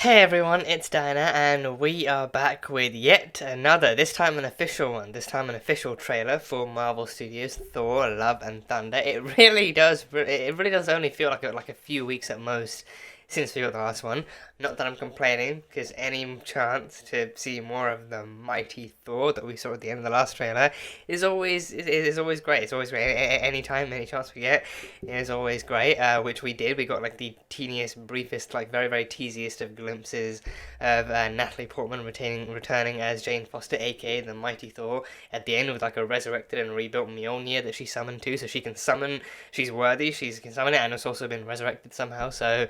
Hey everyone, it's Dinah, and we are back with yet another, this time an official one, this time an official trailer for Marvel Studios' Thor: Love and Thunder. It really does only feel like a few weeks at most since we got the last one. Not that I'm complaining, because any chance to see more of the mighty Thor that we saw at the end of the last trailer is always great. It's always great. Any time, any chance we get is always great. Which we did. We got like the teeniest, briefest, like very teasiest of glimpses of Natalie Portman returning as Jane Foster, aka the mighty Thor, at the end with like a resurrected and rebuilt Mjolnir that she summoned to, so she can summon. She's worthy. She can summon it, and it's also been resurrected somehow. So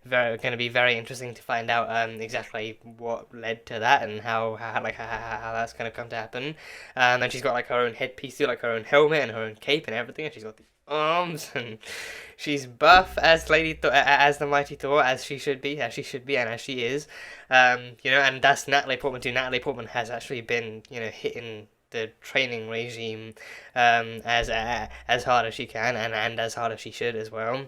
going to be very interesting to find out exactly what led to that and how that's going to come to happen. And she's got like her own headpiece too, like her own helmet and her own cape and everything, and she's got the arms, and she's buff as Lady Thor, as the mighty Thor, as she should be, and as she is. And that's Natalie Portman too. Natalie Portman has actually been, hitting the training regime as hard as she can and as hard as she should as well,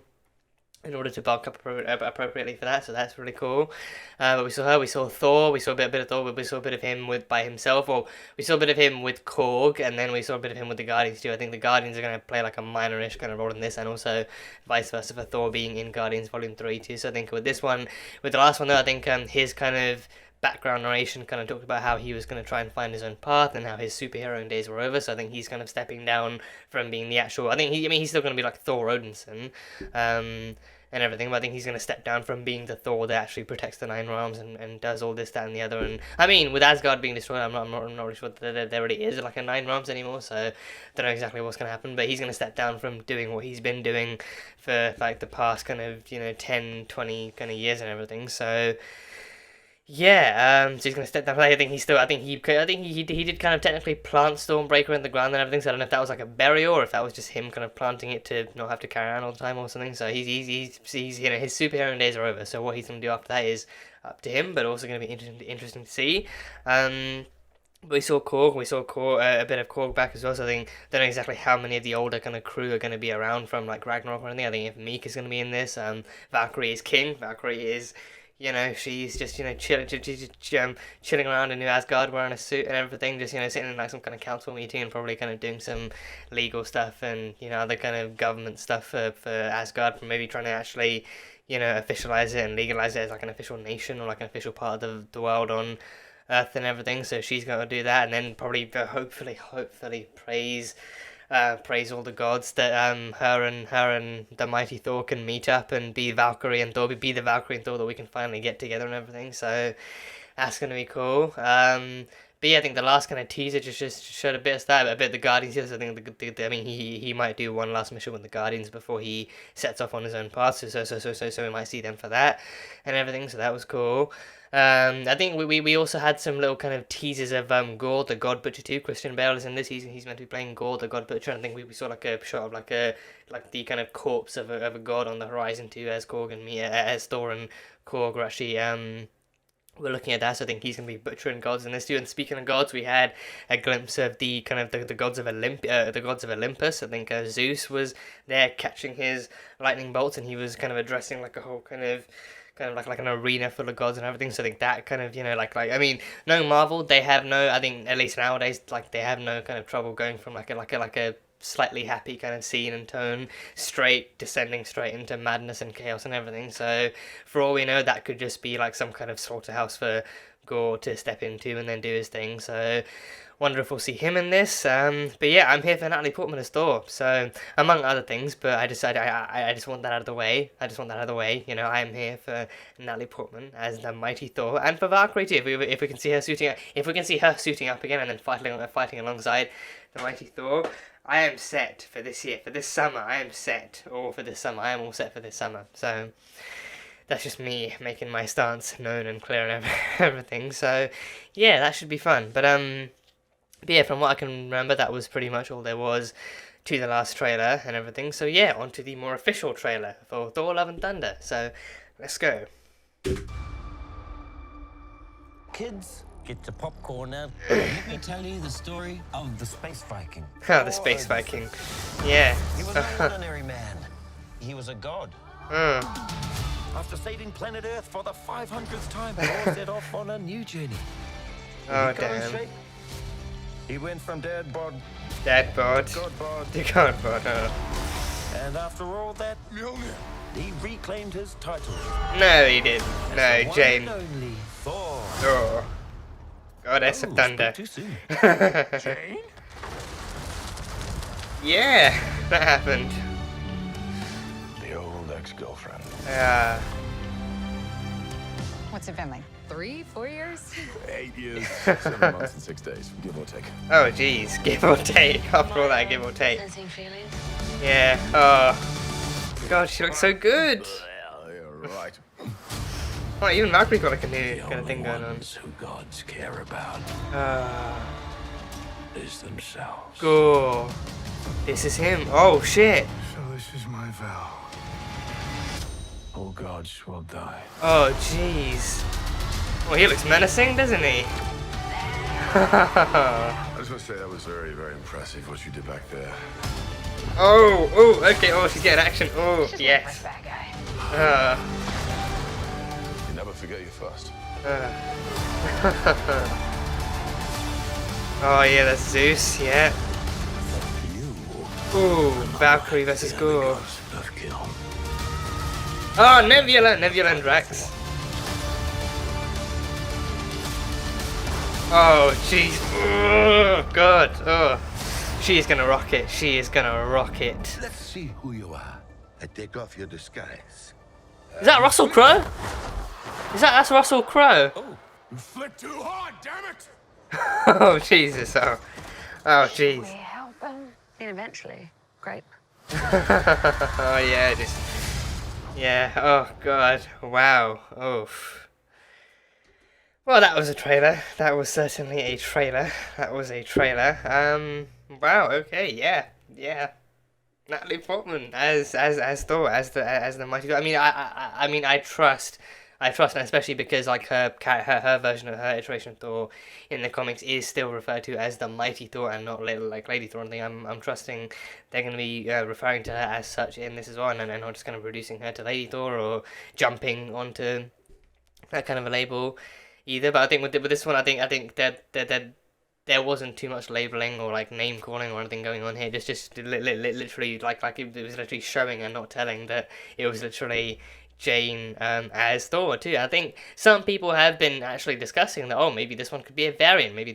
in order to bulk up appropriately for that, so that's really cool. But we saw her, we saw Thor, we saw a bit of Thor, but we saw a bit of him by himself, or we saw a bit of him with Korg, and then we saw a bit of him with the Guardians too. I think the Guardians are going to play like a minor-ish kind of role in this, and also vice versa for Thor being in Guardians Volume 3 too. So I think with this one, with the last one though, I think his kind of background narration kind of talked about how he was going to try and find his own path and how his superhero days were over, so I think he's kind of stepping down from being the actual, he's still going to be like Thor Odinson, and everything, but I think he's going to step down from being the Thor that actually protects the Nine Realms and does all this, that, and the other. And I mean, with Asgard being destroyed, I'm not really sure that there really is like a Nine Realms anymore, so I don't know exactly what's going to happen, but he's going to step down from doing what he's been doing for like the past kind of 10, 20 kind of years and everything. So yeah, so he's gonna step down. I think he did kind of technically plant Stormbreaker in the ground and everything. So I don't know if that was like a burial or if that was just him kind of planting it to not have to carry on all the time or something. So he's his superhero days are over. So what he's gonna do after that is up to him, but also gonna be interesting to see. We saw Korg, a bit of Korg back as well, so I don't know exactly how many of the older kind of crew are going to be around from like Ragnarok or anything. I think if Meek is going to be in this, Valkyrie is king, Valkyrie is, she's just, chilling around in New Asgard wearing a suit and everything, just, sitting in like some kind of council meeting and probably kind of doing some legal stuff and, other kind of government stuff for Asgard, for maybe trying to actually, officialize it and legalize it as like an official nation or like an official part of the world on Earth and everything. So she's going to do that, and then probably hopefully praise all the gods that her and the mighty Thor can meet up and be Valkyrie and Thor, be the Valkyrie and Thor that we can finally get together and everything. So that's gonna be cool. But yeah, I think the last kind of teaser just showed a bit of that, a bit of the Guardians. Yes, I think he might do one last mission with the Guardians before he sets off on his own path. So we might see them for that and everything. So that was cool. I think we also had some little kind of teasers of Gorr the God Butcher too. Christian Bale is in this. He's meant to be playing Gorr the God Butcher. I think we saw like a shot of like the kind of corpse of a god on the horizon too, as Korg and as Thor and Korg are actually we're looking at that. So I think he's going to be butchering gods in this too. And speaking of gods, we had a glimpse of the kind of the gods of Olympus. I think Zeus was there catching his lightning bolts, and he was kind of addressing like a whole kind of like an arena full of gods and everything. So I think that kind of, no Marvel, they have no, I think at least nowadays, like they have no kind of trouble going from like a slightly happy kind of scene and tone descending straight into madness and chaos and everything. So for all we know, that could just be like some kind of slaughterhouse for Gorr to step into and then do his thing. So wonder if we'll see him in this. But yeah, I'm here for Natalie Portman as Thor, so among other things, but I just want that out of the way. I am here for Natalie Portman as the mighty Thor, and for Valkyrie too. If we can see her suiting up again and then fighting alongside the mighty Thor, I am set for this year. For this summer, I am set. Or for this summer, I am all set for this summer. So that's just me making my stance known and clear and everything. So yeah, that should be fun. But yeah, from what I can remember, that was pretty much all there was to the last trailer and everything. So yeah, on to the more official trailer for Thor: Love and Thunder. So let's go. Kids, get your popcorn now. Let me tell you the story of the Space Viking. Oh, the Space Viking. Yeah. He was no ordinary man. He was a god. After saving planet Earth for the 500th time, Thor set off on a new journey. Oh, He got in damn. shape. He went from dad bod Dead bod. to god bod, To God bod. Oh. and after all that, he reclaimed his title. No, he didn't. as No, the one Jane. and only Thor. Oh. Goddess of Oh, Thunder. spoke too soon. Jane? Yeah, that happened. The old ex-girlfriend. What's it been like? 3-4 years? 8 years, 7 months and 6 days, give or take. Oh, jeez. Give or take. After all that, give or take. Sensing feelings. Yeah. Oh. God, she looks so good. Well, you're right. Oh, even Valkyrie got like a new kind of thing going on. Who gods care about is themselves. Gorr. This is him. Oh, shit. So this is my vow. All gods will die. Oh, jeez. Well, he looks menacing, doesn't he? I just want to say that was very, very impressive what you did back there. Oh, oh, okay. Oh, she's getting action. Oh, She's yes. not a bad guy. You never forget your first. Oh, yeah, that's Zeus, yeah. You Ooh, Valkyrie versus Gorr. gods of kill. Oh, Nebula and Drax. Oh, jeez. Oh, God. Oh. She is gonna rock it. She is gonna rock it. Let's see who you are. And take off your disguise. Is that Russell Crowe? That's Russell Crowe? You flipped too hard, damn it! Oh, Jesus. Oh, jeez. We help him. And eventually, grape. Oh, yeah, just... Yeah, oh, God. Wow. Oof. Well, that was a trailer. That was certainly a trailer. That was a trailer. Wow, okay, yeah. Natalie Portman as Thor, as the mighty Thor. I mean, I trust, and especially because like her version of her iteration of Thor in the comics is still referred to as the mighty Thor and not like Lady Thor. And thing. I'm trusting they're going to be referring to her as such in this as well, and not just kind of reducing her to Lady Thor or jumping onto that kind of a label either. But I think with this one, I think that there wasn't too much labeling or like name calling or anything going on here. Just literally like it was literally showing and not telling that it was literally Jane as Thor too. I think some people have been actually discussing that maybe this one could be a variant. Maybe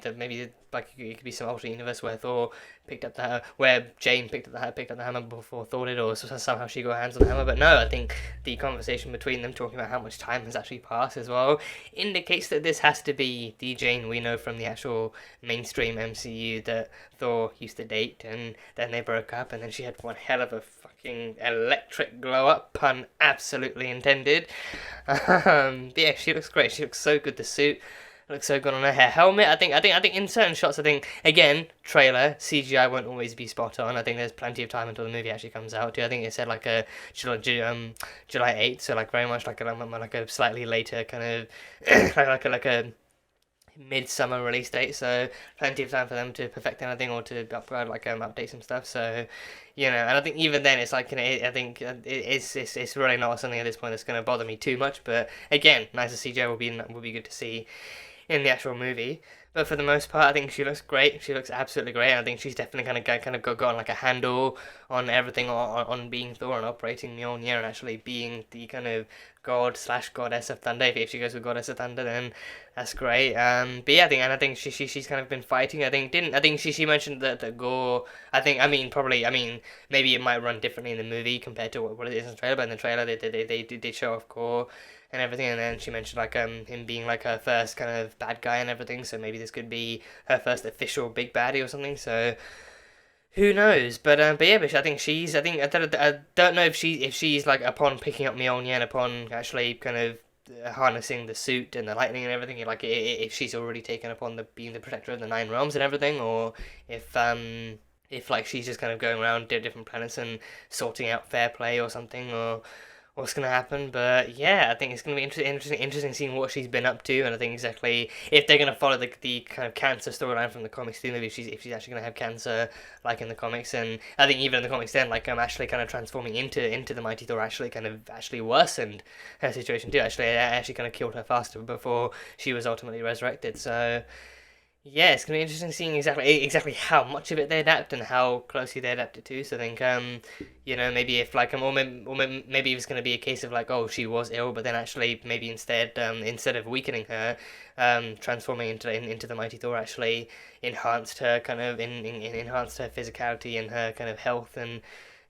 like it could be some alternate universe where Jane picked up the hammer before Thor did, or somehow she got hands on the hammer. But no, I think the conversation between them talking about how much time has actually passed as well indicates that this has to be the Jane we know from the actual mainstream MCU that Thor used to date, and then they broke up, and then she had one hell of a fucking electric glow up, pun absolutely intended. Yeah, she looks great. She looks so good. The suit looks so good on her helmet. I think in certain shots, again, trailer CGI won't always be spot on. I think there's plenty of time until the movie actually comes out too. I think it said like a July 8th, so like very much like a slightly later kind of like a mid-summer release date, so plenty of time for them to perfect anything or to update some stuff. So and I think even then it's like I think it's really not something at this point that's going to bother me too much. But again, nicer CGI will be good to see in the actual movie. But for the most part, I think she looks great. She looks absolutely great. And I think she's definitely kind of got like a handle on everything, on being Thor and operating Mjolnir and actually being the kind of god/goddess of thunder. If she goes with goddess of thunder, then that's great. But yeah, I think she's kind of been fighting. I think she mentioned that Gorr. Maybe it might run differently in the movie compared to what it is in the trailer. But in the trailer, they did show off Gorr and everything, and then she mentioned like him being like her first kind of bad guy and everything. So maybe this could be her first official big baddie or something. So who knows? But I don't know if she's like upon picking up Mjolnir and upon actually kind of harnessing the suit and the lightning and everything. Like if she's already taken upon being the protector of the Nine Realms and everything, or if like she's just kind of going around different planets and sorting out fair play or something, or what's gonna happen. But yeah, I think it's gonna be interesting seeing what she's been up to, and I think exactly if they're gonna follow the kind of cancer storyline from the comics too. Maybe if she's actually gonna have cancer like in the comics, and I think even in the comics then like actually kind of transforming into the Mighty Thor actually worsened her situation too. Actually kind of killed her faster before she was ultimately resurrected. So. Yeah, it's gonna be interesting seeing exactly how much of it they adapt and how closely they adapt it to. So I think maybe if like maybe it's gonna be a case of like, oh, she was ill, but then actually maybe instead of weakening her, transforming into the Mighty Thor actually enhanced her kind of enhanced her physicality and her kind of health and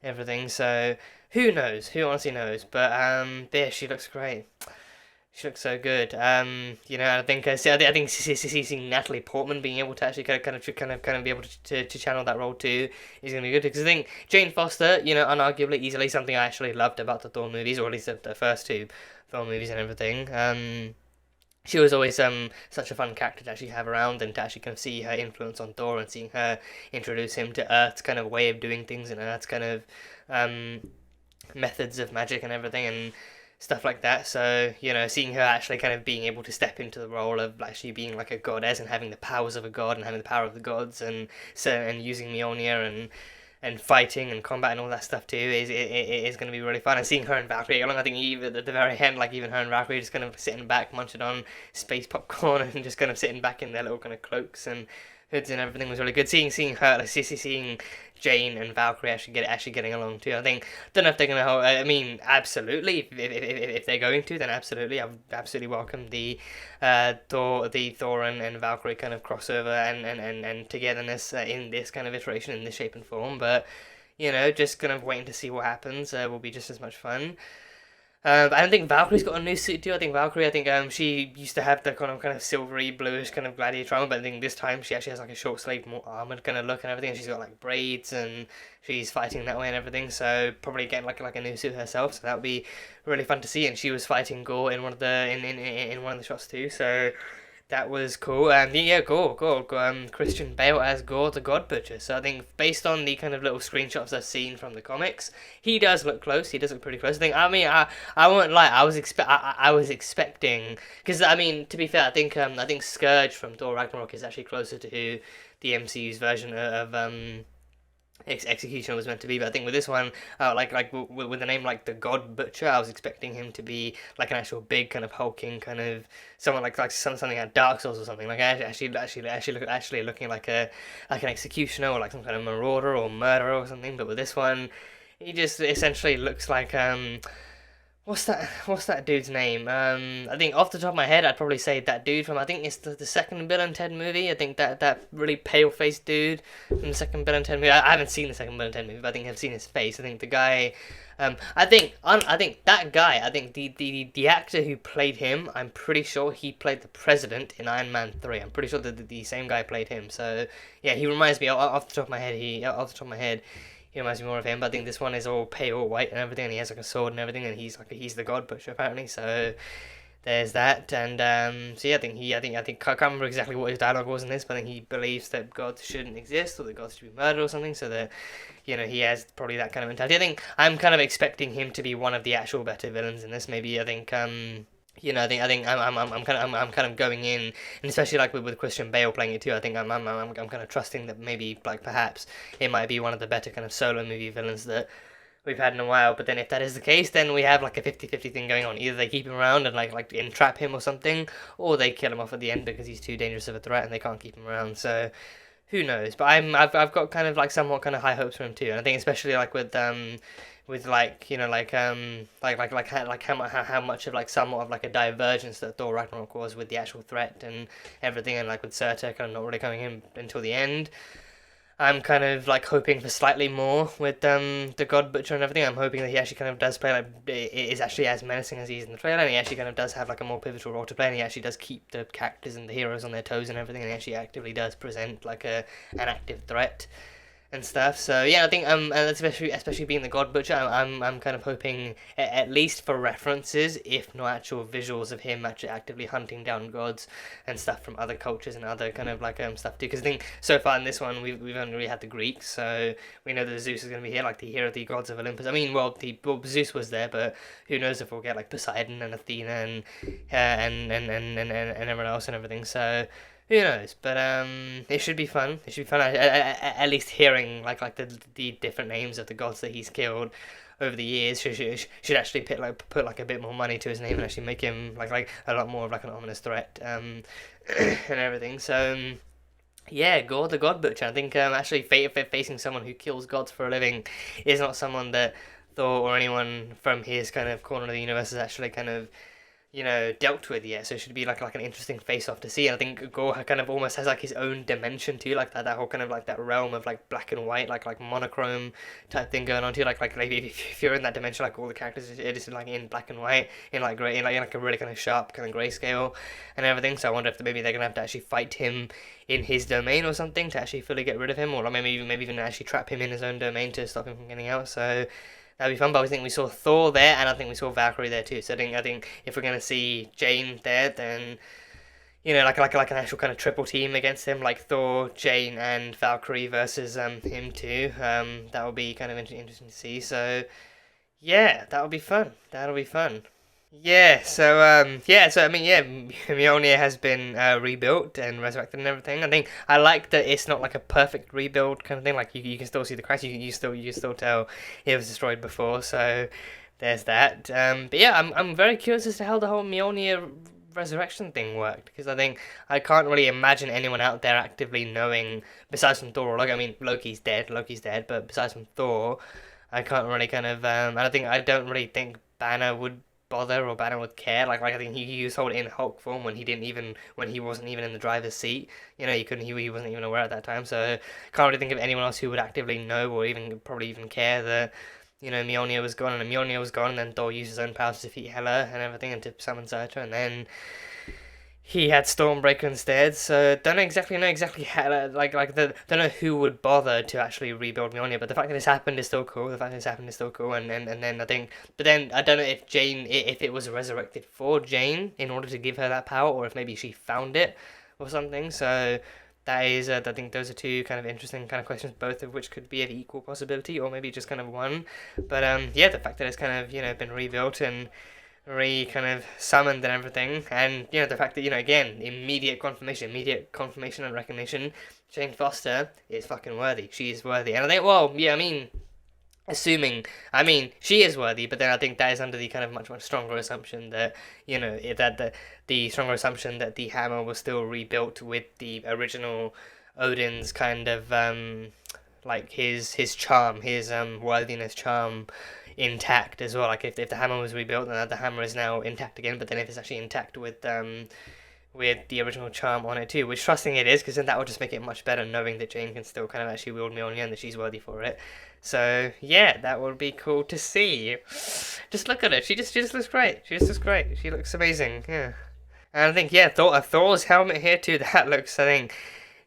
everything. So who knows? Who honestly knows? But yeah, she looks great. She looks so good. I think seeing Natalie Portman being able to actually kind of be able to channel that role too is gonna be good, because I think Jane Foster, unarguably easily something I actually loved about the Thor movies, or at least the first two Thor movies and everything. She was always such a fun character to actually have around, and to actually kind of see her influence on Thor and seeing her introduce him to Earth's kind of way of doing things and Earth's kind of methods of magic and everything and stuff like that. So seeing her actually kind of being able to step into the role of actually being like a goddess and having the powers of a god and having the power of the gods, and using Mjolnir and fighting and combat and all that stuff too is going to be really fun. And seeing her and Valkyrie along, I think even at the very end, like even her and Valkyrie just kind of sitting back munching on space popcorn and just kind of sitting back in their little kind of cloaks and hoods and everything was really good. Seeing her, like seeing Jane and Valkyrie actually getting along too. Don't know if they're gonna hold. I mean, absolutely. If they're going to, then absolutely. I would absolutely welcome the Thor and Valkyrie kind of crossover and togetherness in this kind of iteration, in this shape and form. But just kind of waiting to see what happens. Will be just as much fun. I don't think Valkyrie's got a new suit too. I think Valkyrie, she used to have the kind of silvery bluish kind of gladiator armor, but I think this time she actually has like a short sleeve, more armored kind of look and everything. And she's got like braids and she's fighting that way and everything. So probably getting like a new suit herself. So that would be really fun to see. And she was fighting Gorr in one of the in one of the shots too. So that was cool. And yeah, Gorr, Christian Bale as Gorr the God Butcher. So I think based on the kind of little screenshots I've seen from the comics, he does look close. He does look pretty close. I won't lie. I was expecting, because to be fair, I think Scourge from Thor Ragnarok is actually closer to who the MCU's version of Executioner was meant to be. But I think with this one, with a name like the God Butcher, I was expecting him to be like an actual big kind of hulking kind of someone like something like Dark Souls or something, like actually looking like an executioner or like some kind of marauder or murderer or something. But with this one, he just essentially looks like what's that dude's name? I think off the top of my head, I'd probably say that dude from, I think it's the second Bill and Ted movie. I think that really pale-faced dude from the second Bill and Ted movie. I haven't seen the second Bill and Ted movie, but I think I've seen his face. I think the guy, I think that guy, I think the actor who played him, I'm pretty sure he played the President in Iron Man 3. I'm pretty sure that the same guy played him. So yeah, he reminds me off the top of my head. He reminds me more of him, but I think this one is all pale white and everything, and he has like a sword and everything, and he's the God Butcher apparently. So there's that, and so yeah, I can't remember exactly what his dialogue was in this, but I think he believes that gods shouldn't exist or that gods should be murdered or something. So that he has probably that kind of mentality. I think I'm kind of expecting him to be one of the actual better villains in this. Maybe I think I'm kind of going in, and especially like with Christian Bale playing it too. I think I'm kind of trusting that maybe like perhaps it might be one of the better kind of solo movie villains that we've had in a while. But then if that is the case, then we have like a 50-50 thing going on. Either they keep him around and like entrap him or something, or they kill him off at the end because he's too dangerous of a threat and they can't keep him around. So who knows? But I've got kind of like somewhat kind of high hopes for him too. And I think especially like with how much of like somewhat of like a divergence that Thor Ragnarok was with the actual threat and everything, and like with Surtur kind of not really coming in until the end. I'm kind of like hoping for slightly more with the God Butcher and everything. I'm hoping that he actually kind of does play like, is actually as menacing as he is in the trailer, and he actually kind of does have like a more pivotal role to play, and he actually does keep the characters and the heroes on their toes and everything, and he actually actively does present like an active threat and stuff. So yeah, I think and especially being the God Butcher, I'm kind of hoping at least for references, if not actual visuals of him actually actively hunting down gods and stuff from other cultures and other kind of like stuff too. Because I think so far in this one we've only really had the Greeks, so we know that Zeus is going to be here, like the hero of the gods of Olympus. I mean, well, Zeus was there, but who knows if we'll get like Poseidon and Athena and everyone else and everything. So who knows? But it should be fun. It should be fun. At least hearing like the different names of the gods that he's killed over the years should actually put like a bit more money to his name and actually make him like a lot more of like an ominous threat and everything. So yeah, Gorr the God Butcher. I think actually facing someone who kills gods for a living is not someone that Thor or anyone from his kind of corner of the universe has actually kind of dealt with yet, so it should be like an interesting face-off to see. And I think Gorr kind of almost has like his own dimension too, like that whole kind of like that realm of like black and white, like monochrome type thing going on too. Like if you're in that dimension, like all the characters, it is like in black and white, in like grey, in like a really kind of sharp kind of grayscale and everything. So I wonder if maybe they're gonna have to actually fight him in his domain or something to actually fully get rid of him, or maybe even actually trap him in his own domain to stop him from getting out. So that'd be fun. But I think we saw Thor there, and I think we saw Valkyrie there too. So I think if we're gonna see Jane there, then like an actual kind of triple team against him, like Thor, Jane, and Valkyrie versus him too. That would be kind of interesting to see. So yeah, that would be fun. That'll be fun. Yeah, so I mean, yeah, Mjolnir has been rebuilt and resurrected and everything. I think I like that it's not like a perfect rebuild kind of thing. Like you can still see the cracks. You can still tell it was destroyed before. So there's that. But yeah, I'm very curious as to how the whole Mjolnir resurrection thing worked, because I think I can't really imagine anyone out there actively knowing, besides from Thor or Loki. I mean, Loki's dead, but besides from Thor, I can't really kind of I don't really think Banner would bother or Banner would care. Like I think he was holding in Hulk form when he wasn't even in the driver's seat. He wasn't even aware at that time. So can't really think of anyone else who would actively know or probably even care that Mjolnir was gone. And Mjolnir was gone, and then Thor used his own powers to defeat Hela and everything and to summon Surtur, and then he had Stormbreaker instead. So don't know exactly how, don't know who would bother to actually rebuild Mjolnir. But the fact that this happened is still cool. And then I think, but then I don't know if if it was resurrected for Jane in order to give her that power, or if maybe she found it or something. So that is, I think those are two kind of interesting kind of questions, both of which could be of equal possibility, or maybe just kind of one. But yeah, the fact that it's kind of been rebuilt and kind of summoned and everything, and the fact that again, immediate confirmation and recognition, Jane Foster is fucking worthy. She is worthy. And I think, well, yeah, I mean she is worthy, but then I think that is under the kind of much stronger assumption that the stronger assumption that the hammer was still rebuilt with the original Odin's kind of like his charm, his worthiness charm intact as well. Like if the hammer was rebuilt, then the hammer is now intact again, but then if it's actually intact with the original charm on it too, which trusting it is, because then that would just make it much better, knowing that Jane can still kind of actually wield Mjolnir and that she's worthy for it. So yeah, that would be cool to see. Just look at her. She just looks great. She looks amazing. Yeah. And I think Thor's helmet here too. That looks, I think,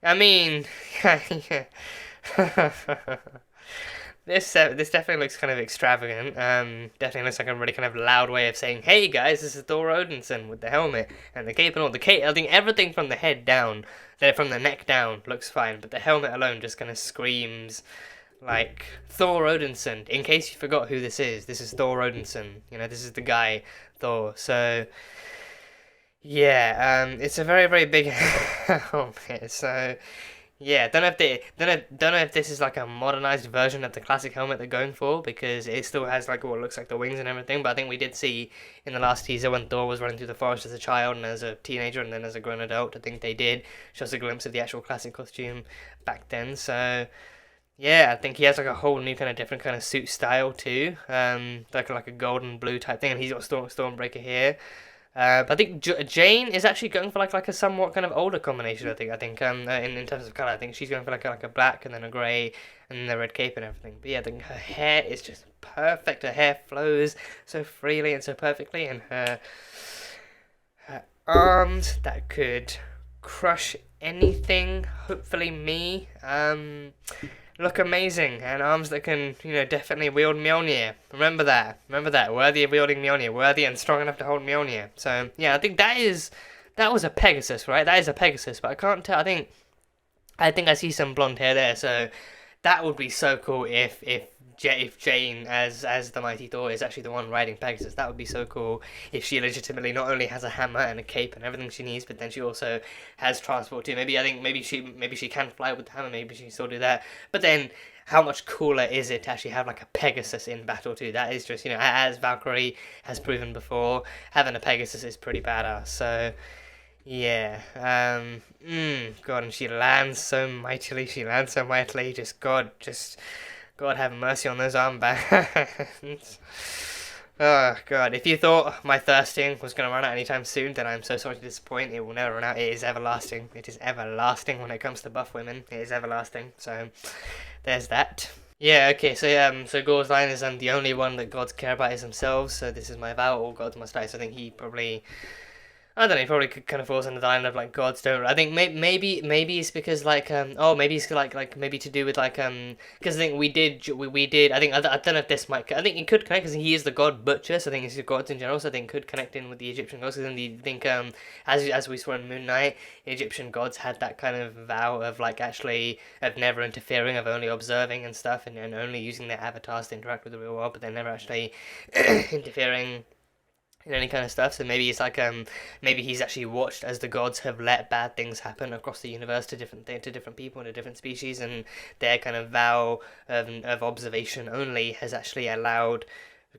I mean, yeah. This definitely looks kind of extravagant. Definitely looks like a really kind of loud way of saying, "Hey guys, this is Thor Odinson with the helmet and the cape and all." The cape, I think everything from the head down, from the neck down, looks fine, but the helmet alone just kind of screams like Thor Odinson. In case you forgot who this is Thor Odinson. This is the guy Thor. So yeah, it's a very, very big helmet. So yeah, don't know if this is like a modernized version of the classic helmet they're going for, because it still has like what looks like the wings and everything. But I think we did see in the last teaser when Thor was running through the forest as a child and as a teenager and then as a grown adult, I think they did show us a glimpse of the actual classic costume back then. So yeah, I think he has like a whole new kind of different kind of suit style too, like a golden blue type thing, and he's got Stormbreaker here. But I think Jane is actually going for like a somewhat kind of older combination. I think in terms of color, I think she's going for like a black and then a grey and then the red cape and everything. But yeah, I think her hair is just perfect. Her hair flows so freely and so perfectly, and her arms that could crush anything. Hopefully me. look amazing, and arms that can, definitely wield Mjolnir. Remember that. Worthy of wielding Mjolnir. Worthy and strong enough to hold Mjolnir. So, yeah, I think that was a Pegasus, right? That is a Pegasus, but I can't tell. I think I see some blonde hair there, so that would be so cool if Jane as the mighty Thor is actually the one riding Pegasus. That would be so cool if she legitimately not only has a hammer and a cape and everything she needs, but then she also has transport too. Maybe she can fly with the hammer, maybe she can still do that. But then how much cooler is it to actually have like a Pegasus in battle too? That is just, as Valkyrie has proven before, having a Pegasus is pretty badass. So yeah, God, and she lands so mightily. God have mercy on those armbands. Oh, God. If you thought my thirsting was going to run out anytime soon, then I'm so sorry to disappoint. It will never run out. It is everlasting. It is everlasting when it comes to buff women. It is everlasting. So, there's that. Yeah, okay, so Gorr's line is, the only one that gods care about is themselves, so this is my vow, all gods must die. So I think he probably... I don't know, he probably kind of falls under the line of, like, gods don't... I think maybe it's because, like, maybe it's, like, maybe to do with, like, because I think we did, I don't know if this might... I think it could connect, because he is the god Butcher, so I think it's the gods in general, so I think it could connect in with the Egyptian gods, because I think, as we saw in Moon Knight, Egyptian gods had that kind of vow of, like, actually, of never interfering, of only observing and stuff, and only using their avatars to interact with the real world, but they're never actually interfering in any kind of stuff. So maybe it's like maybe he's actually watched as the gods have let bad things happen across the universe to different people and to different species, and their kind of vow of observation only has actually allowed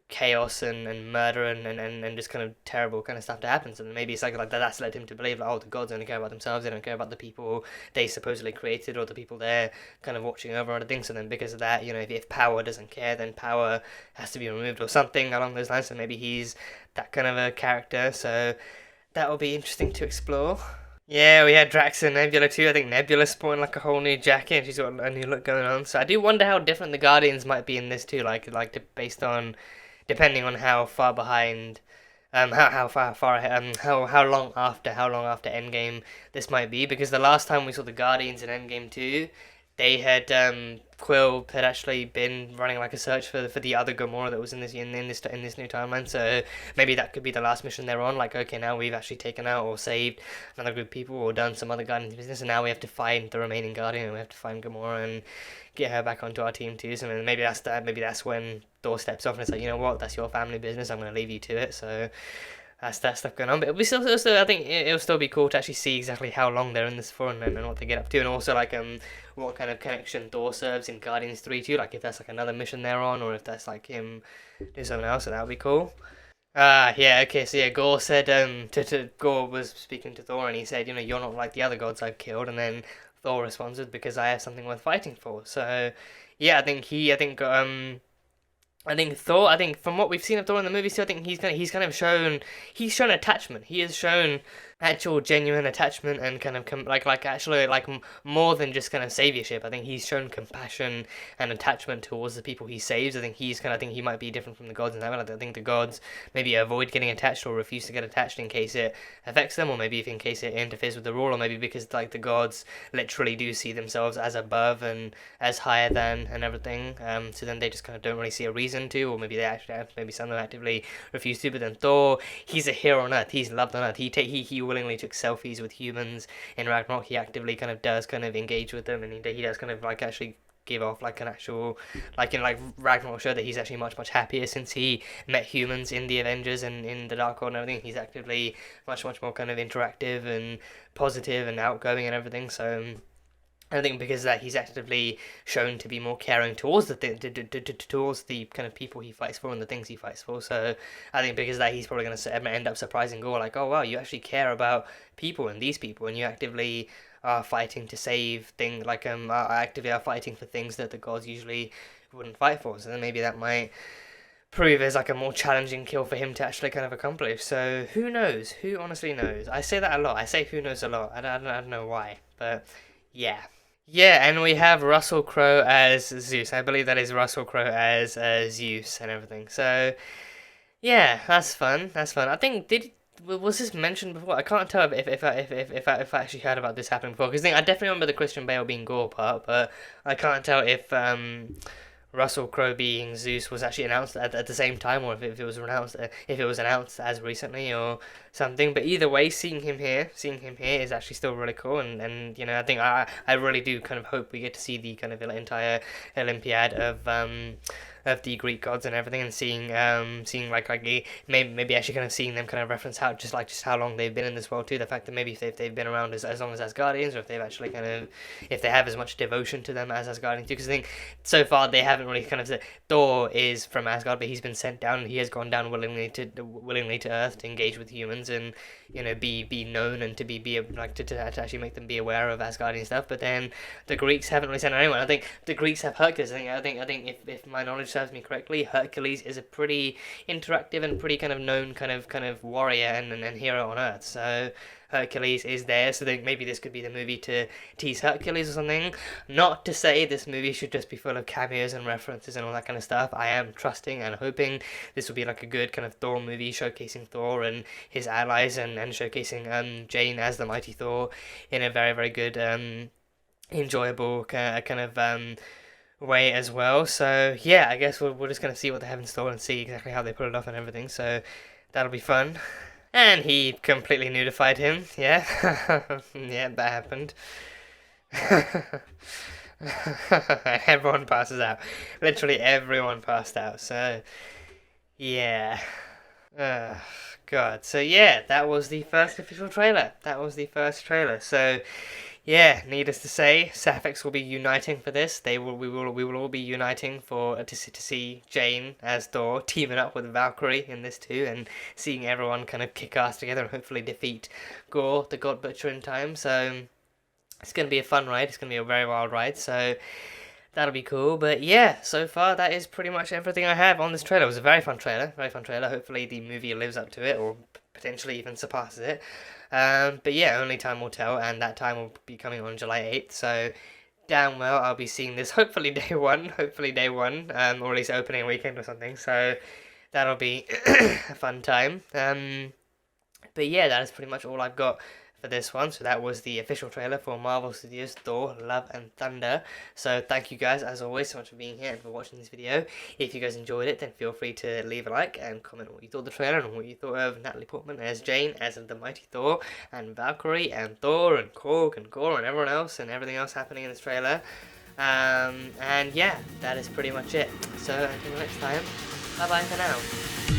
chaos and murder and just kind of terrible kind of stuff to happen. So maybe it's like that's led him to believe like, oh, the gods only care about themselves, they don't care about the people they supposedly created or the people they're kind of watching over other things. So then because of that, if power doesn't care, then power has to be removed or something along those lines. So maybe he's that kind of a character, so that will be interesting to explore. Yeah, we had Drax and Nebula too. I think Nebula's sporting like a whole new jacket and she's got a new look going on. So I do wonder how different the Guardians might be in this too, based on depending on how far behind, how far ahead, how long after Endgame this might be, because the last time we saw the Guardians in Endgame 2, they had Quill had actually been running like a search for the other Gamora that was in this new timeline. So maybe that could be the last mission they're on. Like, okay, now we've actually taken out or saved another group of people or done some other Guardians business, and now we have to find the remaining Guardian and we have to find Gamora and get her back onto our team too. So maybe that's when Thor steps off and it's like, you know what, that's your family business. I'm gonna leave you to it. So that's that stuff going on, but it'll be still I think it'll still be cool to actually see exactly how long they're in this for and what they get up to, and also like what kind of connection Thor serves in Guardians 3 too, like if that's like another mission they're on or if that's like him doing something else, so that would be cool. Yeah, okay, so yeah, Gorr said Gorr was speaking to Thor and he said, you're not like the other gods I've killed, and then Thor responds with, because I have something worth fighting for. So yeah, I think Thor, from what we've seen of Thor in the movies too, I think he's shown attachment. He has shown actual genuine attachment and kind of more than just kind of saviorship. I think he's shown compassion and attachment towards the people he saves. I think he might be different from the gods in that way. I think the gods maybe avoid getting attached or refuse to get attached in case it affects them, or maybe if in case it interferes with the rule, or maybe because like the gods literally do see themselves as above and as higher than and everything. So then they just kind of don't really see a reason to, or maybe maybe some of them actively refuse to. But then Thor, he's a hero on Earth. He's loved on Earth. He willingly took selfies with humans in Ragnarok. He actively kind of does kind of engage with them, and he does kind of like actually give off like an actual, like in like Ragnarok show that he's actually much happier since he met humans in the Avengers and in the Dark World and everything. He's actively much more kind of interactive and positive and outgoing and everything. So I think because of that, he's actively shown to be more caring towards towards the kind of people he fights for and the things he fights for. So I think because of that, he's probably going to end up surprising Gorr, like, oh wow, you actually care about people and these people, and you actively are fighting to save things, like actively are fighting for things that the gods usually wouldn't fight for. So then maybe that might prove as like a more challenging kill for him to actually kind of accomplish. So who knows? Who honestly knows? I say that a lot. I say who knows a lot. I don't know why, but yeah. Yeah, and we have Russell Crowe as Zeus. I believe that is Russell Crowe as Zeus and everything. So, yeah, that's fun. I think, Was this mentioned before? I can't tell if I actually heard about this happening before. Because I definitely remember the Christian Bale being Gorr part, but I can't tell if Russell Crowe being Zeus was actually announced at the same time, or if it was announced as recently or something. But either way, seeing him here is actually still really cool, and I think I really do kind of hope we get to see the kind of entire Olympiad of the Greek gods and everything, and seeing maybe actually kind of seeing them kind of reference just how long they've been in this world too. The fact that maybe if they've been around as long as Asgardians, or if they've actually if they have as much devotion to them as Asgardians do. Because I think so far they haven't really kind of said Thor is from Asgard, but he's been sent down, and he has gone down willingly to Earth to engage with humans and be known, and to actually make them be aware of Asgardian stuff. But then the Greeks haven't really sent anyone. I think the Greeks have Hercules. I think if my knowledge serves me correctly, Hercules is a pretty interactive and pretty kind of known kind of warrior and hero on Earth. So Hercules is there, so then maybe this could be the movie to tease Hercules or something. Not to say this movie should just be full of cameos and references and all that kind of stuff. I am trusting and hoping this will be like a good kind of Thor movie, showcasing Thor and his allies, and showcasing Jane as the mighty Thor in a very, very good enjoyable kind of way as well. So yeah, I guess we're just gonna see what they have in store and see exactly how they pull it off and everything. So that'll be fun. And he completely nudified him. Yeah, yeah, that happened. Everyone passes out. Literally everyone passed out. So yeah. God. So yeah, that was the first official trailer. So yeah, needless to say, Sapphics will be uniting for this. We will all be uniting to see Jane as Thor teaming up with Valkyrie in this too, and seeing everyone kind of kick ass together and hopefully defeat Gorr, the God Butcher, in time. So it's gonna be a fun ride. It's gonna be a very wild ride. So that'll be cool. But yeah, so far that is pretty much everything I have on this trailer. It was a very fun trailer. Hopefully the movie lives up to it, or potentially even surpasses it. But yeah, only time will tell, and that time will be coming on July 8th, so damn well I'll be seeing this hopefully day one, or at least opening weekend or something, so that'll be a fun time. But yeah, that is pretty much all I've got for this one. So that was the official trailer for Marvel Studios' Thor, Love and Thunder. So thank you guys as always so much for being here and for watching this video. If you guys enjoyed it, then feel free to leave a like and comment what you thought of the trailer and what you thought of Natalie Portman as Jane, as the mighty Thor, and Valkyrie and Thor and Korg and Gorr and everyone else and everything else happening in this trailer. And yeah, that is pretty much it. So until next time, bye bye for now.